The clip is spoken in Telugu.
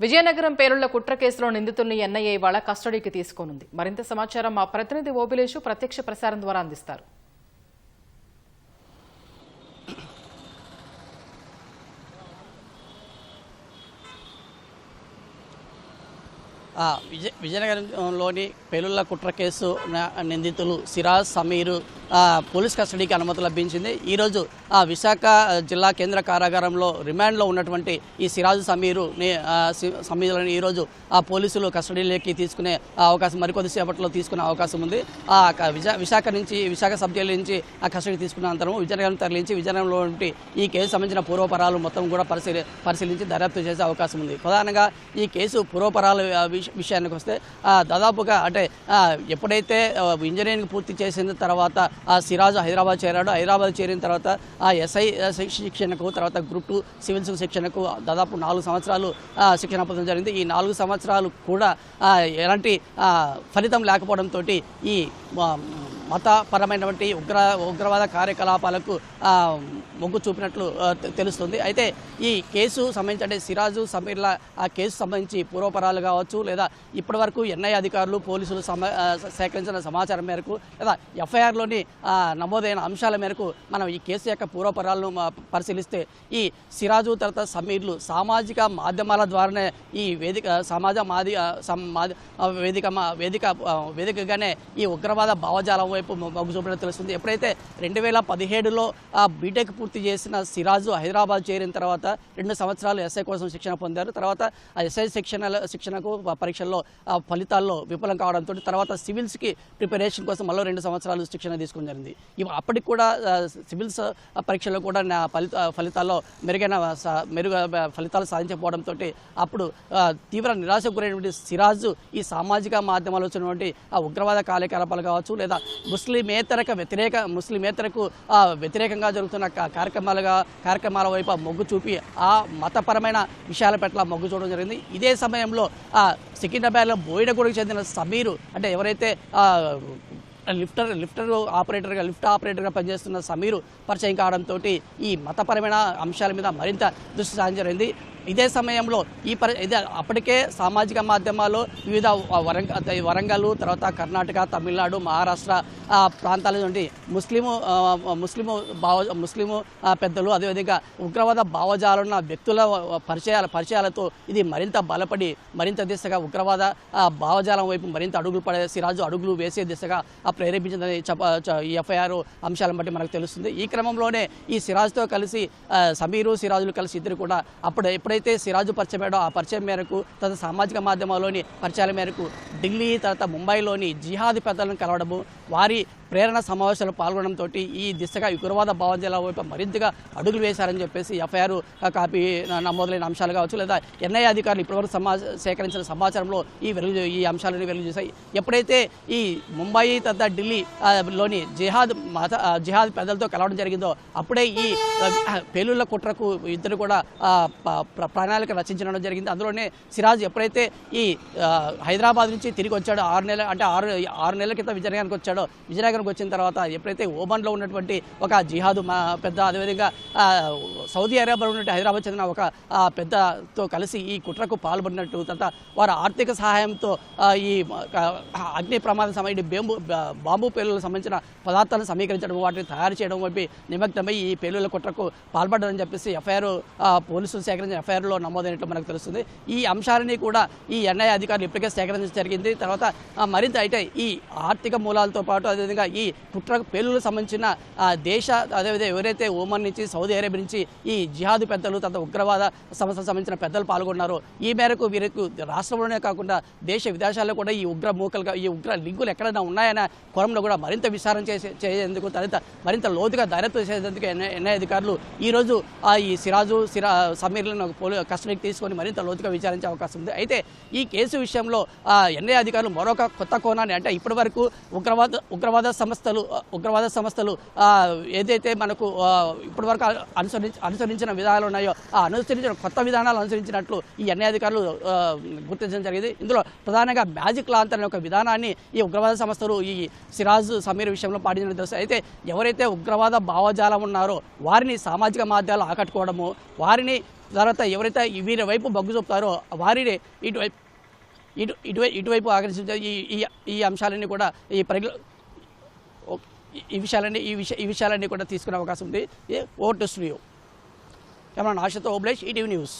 విజయనగరం పేలుళ్ల కుట్ర కేసులో నిందితుల్ని ఎన్ఐఏ ఇవాళ కస్టడీకి తీసుకోనుంది. మరింత సమాచారం మా ప్రతినిధి ఓబిలేషు ప్రత్యక్ష ప్రసారం ద్వారా అందిస్తారు. విజయనగరంలోని పేలుళ్ల కుట్ర కేసు నిందితులు సిరాజ్, సమీరు పోలీస్ కస్టడీకి అనుమతి లభించింది. ఈరోజు విశాఖ జిల్లా కేంద్ర కారాగారంలో రిమాండ్లో ఉన్నటువంటి ఈ సిరాజ్, సమీరులను ఈరోజు పోలీసులు కస్టడీలోకి తీసుకునే అవకాశం మరికొద్దిసేపట్లో తీసుకునే అవకాశం ఉంది. విశాఖ సబ్ జైలు నుంచి కస్టడీ తీసుకున్న అనంతరం విజయనగరం తరలించి విజయనగరంలో ఈ కేసు సంబంధించిన పూర్వపరాలు మొత్తం కూడా పరిశీలించి దర్యాప్తు చేసే అవకాశం ఉంది. ప్రధానంగా ఈ కేసు పూర్వపరాల విషయానికి వస్తే దాదాపుగా అంటే ఎప్పుడైతే ఇంజనీరింగ్ పూర్తి చేసిన తర్వాత సిరాజ్ హైదరాబాద్ చేరాడు. హైదరాబాద్ చేరిన తర్వాత ఎస్ఐ శిక్షణకు, తర్వాత గ్రూప్ 2 సివిల్స్ శిక్షణకు దాదాపు 4 సంవత్సరాలు శిక్షణ పొందడం జరిగింది. ఈ 4 సంవత్సరాలు కూడా ఎలాంటి ఫలితం లేకపోవడంతో ఈ మతపరమైనటువంటి ఉగ్రవాద కార్యకలాపాలకు మొగ్గు చూపినట్లు తెలుస్తుంది. అయితే ఈ కేసు సంబంధించి అంటే సిరాజు, సమీర్ల ఆ కేసు సంబంధించి పూర్వపరాలు కావచ్చు, లేదా ఇప్పటివరకు ఎన్ఐఏ అధికారులు, పోలీసులు సేకరించిన సమాచారం మేరకు, లేదా ఎఫ్ఐఆర్లోని నమోదైన అంశాల మేరకు మనం ఈ కేసు యొక్క పూర్వపరాలను పరిశీలిస్తే ఈ సిరాజు తర్వాత సమీర్లు సామాజిక మాధ్యమాల ద్వారానే ఈ వేదికగానే ఈ ఉగ్రవాద భావజాలం వైపు మొగ్గు చూపడం తెలుస్తుంది. ఎప్పుడైతే 2017లో బీటెక్ పూర్తి చేసిన సిరాజు హైదరాబాద్ చేరిన తర్వాత 2 సంవత్సరాలు ఎస్ఐ కోసం శిక్షణ పొందారు. తర్వాత ఆ ఎస్ఐ శిక్షణకు పరీక్షల్లో ఫలితాల్లో విఫలం కావడంతో తర్వాత సివిల్స్కి ప్రిపరేషన్ కోసం మళ్ళీ 2 సంవత్సరాలు శిక్షణ తీసుకోవడం జరిగింది. అప్పటికి కూడా సివిల్స్ పరీక్షల్లో కూడా ఫలితాల్లో మెరుగైన ఫలితాలు సాధించకపోవడంతో అప్పుడు తీవ్ర నిరాశకు గురైనటువంటి సిరాజు ఈ సామాజిక మాధ్యమాల్లో వచ్చినటువంటి ఉగ్రవాద కార్యకలాపాలు కావచ్చు, లేదా ముస్లిమేతరకు వ్యతిరేకంగా జరుగుతున్న కార్యక్రమాల వైపు మొగ్గు చూపి ఆ మతపరమైన విషయాల పట్ల మొగ్గు చూడడం జరిగింది. ఇదే సమయంలో సికింద్రాబాద్లో బోయినగూడకు చెందిన సమీరు అంటే ఎవరైతే లిఫ్ట్ ఆపరేటర్గా పనిచేస్తున్న సమీరు పరిచయం కావడంతో ఈ మతపరమైన అంశాల మీద మరింత దృష్టి సారించింది. ఇదే సమయంలో అప్పటికే సామాజిక మాధ్యమాల్లో వివిధ వరంగల్, తర్వాత కర్ణాటక, తమిళనాడు, మహారాష్ట్ర ప్రాంతాల నుండి ముస్లిము పెద్దలు, అదేవిధంగా ఉగ్రవాద భావజాలున్న వ్యక్తుల పరిచయాలతో ఇది మరింత బలపడి మరింత దిశగా ఉగ్రవాద భావజాలం వైపు మరింత అడుగులు వేసే దిశగా ప్రేరేపించిందని ఈ ఎఫ్ఐఆర్ అంశాలను బట్టి మనకు తెలుస్తుంది. ఈ క్రమంలోనే ఈ సిరాజ్తో కలిసి సిరాజులు కలిసి ఇద్దరు కూడా ఎప్పుడైతే సిరాజు పరిచయమేడో ఆ పరిచయం మేరకు, తర్వాత సామాజిక మాధ్యమాల్లోని పరిచయాల మేరకు ఢిల్లీ, తర్వాత ముంబైలోని జిహాదీ పెద్దలను కలవడము, వారి ప్రేరణ సమావేశాలు పాల్గొనడంతో ఈ దిశగా ఉగ్రవాద భావజాల వైపు మరింతగా అడుగులు వేశారని చెప్పేసి ఎఫ్ఐఆర్ కాపీ నమోదులైన అంశాలు కావచ్చు, లేదా ఎన్ఐఏ అధికారులు ఇప్పటివరకు సేకరించిన సమాచారంలో ఈ అంశాలను వెలుగు చేశాయి. ఎప్పుడైతే ఈ ముంబై తర్వాత ఢిల్లీలోని జిహాద్ పెద్దలతో కలవడం జరిగిందో అప్పుడే ఈ పేలుళ్ల కుట్రకు ఇద్దరు కూడా ప్రణాళిక రచించడం జరిగింది. అందులోనే సిరాజ్ ఎప్పుడైతే ఈ హైదరాబాద్ నుంచి తిరిగి వచ్చాడో 6 నెలల క్రితం విజయనగరానికి వచ్చిన తర్వాత ఎప్పుడైతే ఓమన్లో ఉన్నటువంటి ఒక జిహాదు పెద్ద, అదేవిధంగా సౌదీ అరేబియాలో ఉన్నటువంటి హైదరాబాద్ చెందిన ఒక పెద్దతో కలిసి ఈ కుట్రకు పాల్పడినట్టు, తర్వాత వారు ఆర్థిక సహాయంతో ఈ అగ్ని ప్రమాదం సంబంధించి బాంబు పేలులకు సంబంధించిన పదార్థాలను సమీకరించడం, వాటిని తయారు చేయడం వైపు నిమగ్నమై ఈ పేలుల కుట్రకు పాల్పడ్డారని చెప్పేసి ఎఫ్ఐఆర్ పోలీసులు సేకరించిన ఎఫ్ఐఆర్లో నమోదైనట్లు మనకు తెలుస్తుంది. ఈ అంశాలని కూడా ఈ ఎన్ఐఏ అధికారులు ఇప్పటికే సేకరించడం జరిగింది. తర్వాత మరింత అయితే ఈ ఆర్థిక మూలాలతో పాటు అదేవిధంగా ఈ కుట్రకు పేలులకు సంబంధించిన అదేవిధంగా ఎవరైతే ఓమన్ నుంచి, సౌదీ అరేబియా నుంచి ఈ జిహాదు పెద్దలు, తర్వాత ఉగ్రవాద సంస్థలకు సంబంధించిన పెద్దలు పాల్గొన్నారు. ఈ మేరకు వీరికి రాష్ట్రంలోనే కాకుండా దేశ విదేశాల్లో కూడా ఈ ఉగ్ర లింకులు ఎక్కడైనా ఉన్నాయనే కోణంలో కూడా మరింత విచారణ చేసేందుకు, మరింత లోతుగా దర్యాప్తు చేసేందుకు ఎన్ఐఏ అధికారులు ఈరోజు ఈ సమీర్లను కస్టడీకి తీసుకొని మరింత లోతుగా విచారించే అవకాశం ఉంది. అయితే ఈ కేసు విషయంలో ఎన్ఐఏ అధికారులు మరొక కొత్త కోణాన్ని, అంటే ఇప్పటివరకు ఉగ్రవాద సంస్థలు ఏదైతే మనకు ఇప్పటివరకు అనుసరించిన విధానాలు ఉన్నాయో ఆ అనుసరించిన కొత్త విధానాలు అనుసరించినట్లు ఈ ఎన్ఐఏ అధికారులు గుర్తించడం జరిగింది. ఇందులో ప్రధానంగా మ్యాజిక్ లాంతర్ అనే ఒక విధానాన్ని ఈ ఉగ్రవాద సంస్థలు ఈ సిరాజ్, సమీర్ విషయంలో పాటించడం తెలుసు. అయితే ఎవరైతే ఉగ్రవాద భావజాలం ఉన్నారో వారిని సామాజిక మాధ్యమాలు ఆకట్టుకోవడము, వారిని తర్వాత ఎవరైతే వీరి వైపు మొగ్గు చూపుతారో వారిని ఇటువైపు ఆకర్షించే ఈ అంశాలన్నీ కూడా ఈ విషయాలన్నీ కూడా తీసుకునే అవకాశం ఉంది. ఓటు స్టూడియో కెమెరా ఆశతో ఓబ్లేష్, ఈటీవీ న్యూస్.